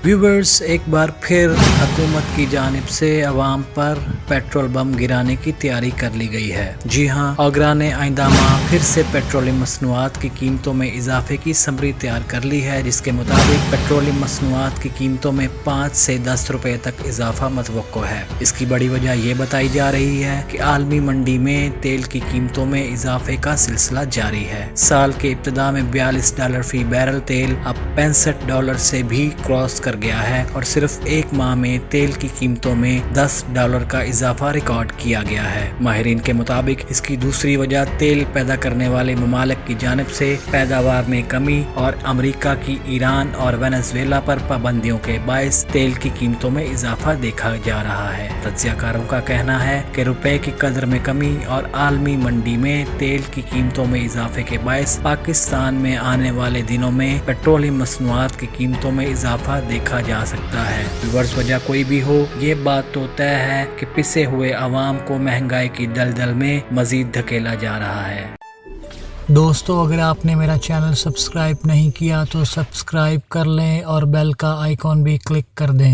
Viewers, एक बार फिर हुकूमत की जानिब से अवाम पर पेट्रोल बम गिराने की तैयारी कर ली गई है। जी हां, आगरा ने आइंदा माह फिर से पेट्रोलियम मसनूआत की कीमतों में इजाफे की समरी तैयार कर ली है, जिसके मुताबिक पेट्रोलियम मसनूआत की कीमतों में 5 से 10 रुपए तक इजाफा मतवक्को है। इसकी बड़ी वजह यह बताई जा रही है कि आलमी मंडी में तेल की कीमतों में इजाफे का सिलसिला जारी है। साल के इब्तिदा में $42 फी बैरल तेल अब $65 से भी क्रॉस कर गया है और सिर्फ एक माह में तेल की कीमतों में $10 का इजाफा रिकॉर्ड किया गया है। माहिरीन के मुताबिक इसकी दूसरी वजह तेल पैदा करने वाले ममालिक की जानिब से पैदावार में कमी और अमेरिका की ईरान और वेनेजुएला पर पाबंदियों के बायस तेल की कीमतों में इजाफा देखा जा रहा है। तज्जियाकारों का कहना है कि रुपए की कदर में कमी और आलमी मंडी में तेल की कीमतों में इजाफे के बायस पाकिस्तान में आने वाले दिनों में पेट्रोलियम मसनूआत की कीमतों में इजाफा देखा जा सकता है। व्यूअर्स, वजह कोई भी हो, ये बात तो तय है कि पिसे हुए अवाम को महंगाई की दलदल में मजीद धकेला जा रहा है। दोस्तों, अगर आपने मेरा चैनल सब्सक्राइब नहीं किया तो सब्सक्राइब कर लें और बेल का आइकॉन भी क्लिक कर दें।